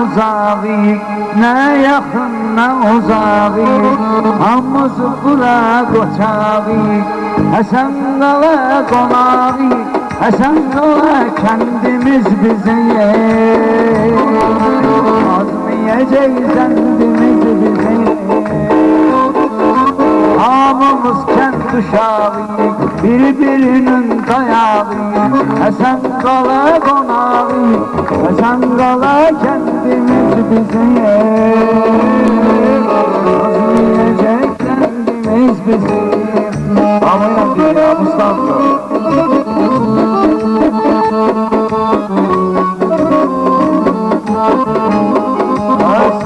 uzağıyıq, nə yaxın, nə uzağıyıq, hamımız bura qoçağıyıq. Həsən qala qonağıyıq, Həsən qala kəndimiz bizim. Azmiyəcək zəndimiz bizim. Hamımız kənd uşağıyıq, bir-birinin dayağıyıq. Həsən qala qonağıyıq, Həsən qala kəndimiz bizim. Azmiyəcək zəndimiz bizim. Ağlayın bir ya Mustafa.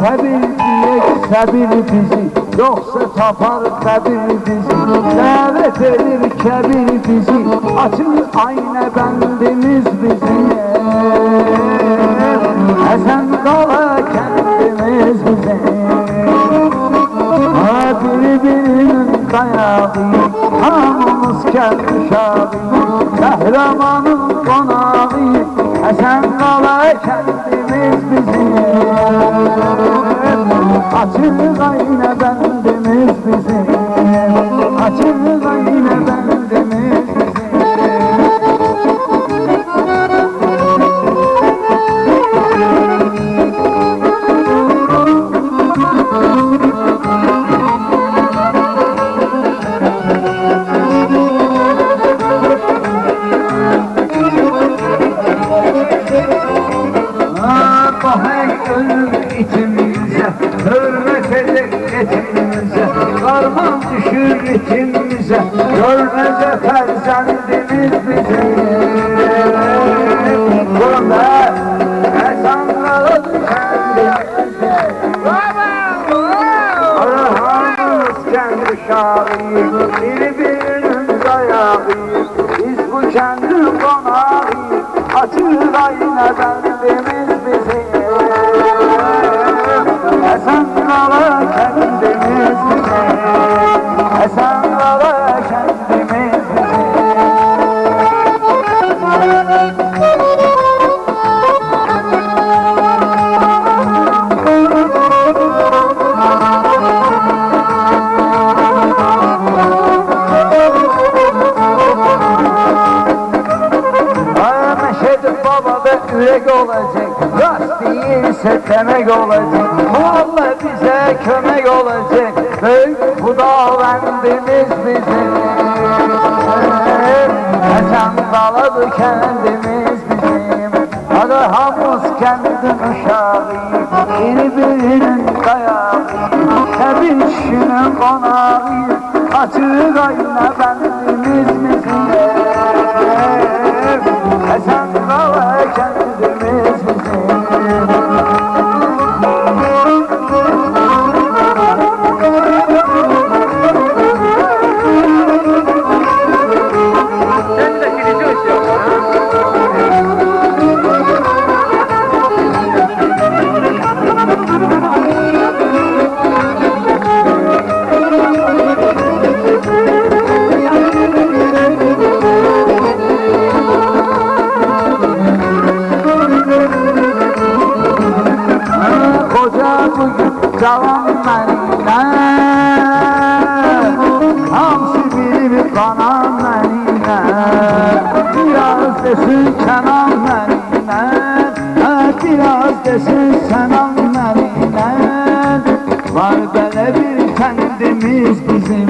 Səbir diyək, səbir bizi, yoxsa tapar qəbir bizi. Dəvət edir kəbir bizi, açın aynə bəndimiz bizi. Həsən qala kəndimiz bizi. Bir-birinin dayağıyıq, hamımız kənd uşağıyıq. Qəhrəmanın qonağıyıq, Həsən qala kəndimiz bizim. Açıq aynə bəndimiz bizim. Açıq aynə bəndimiz bizim. Karman düşür içimize, görmeze ferzendimiz bizi. Burada Həsən qala kəndimize. Arhamız kənd uşağıyıq, bir-birinin dayağıyıq. Biz bu kəndin qonağıyıq, açıq aynə bəndimiz bizi. Həsən qala kəndimiz bizi. Həsən qala kəndimiz bizi. Məşəd baba və ürək olacaq, rast deyirsə demək olacaq. Allah bizə kömək olacaq, böyük Xudavəndimiz bizim. Həsən qaladır kəndimiz bizim. Adı hamımız kəndin uşağıyıq, bir-birinin dayağıyıq. Səbir kişinin qonağıyıq, açıq aynə bəndimiz bizim. Həsən qala kəndimiz bizim. Cavan mənimlə, hamısı bir qanan mənimlə. Biraz desin Kənan mənimlə, biraz desin Sənan mənimlə. Var belə bir kəndimiz bizim.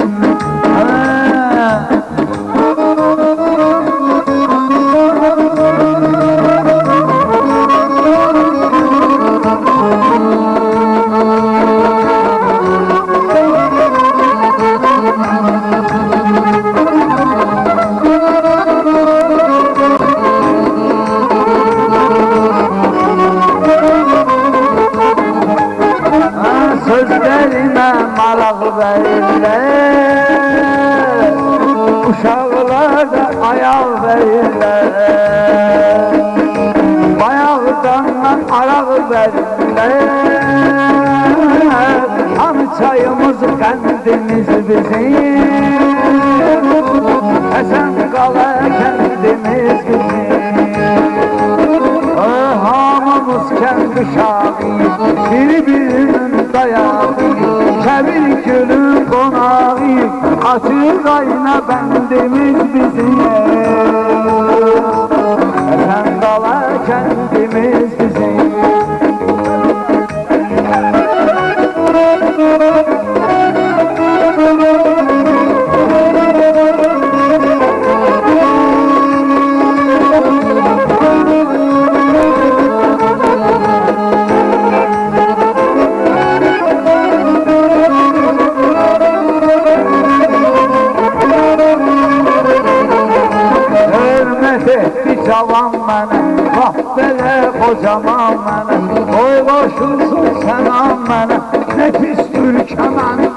Sözlərimə maraq verirlər, uşaqlar da ayaq verirlər. Bayaqdan araq verirlər, hamı çayımız qəndimiz bizim. Həsən qala kəndimiz bizim. Hamımız kənd uşağıyıq, bir-birinin dayağıyıq, kəbir gülün qonağıyıq, açıq ayna bəndimiz bizim. Sən qala kəndimiz bizim. Cavan mənə, laf belə qocaman mənə, qoy qoşulsun sənan mənə, nə pis türkəmən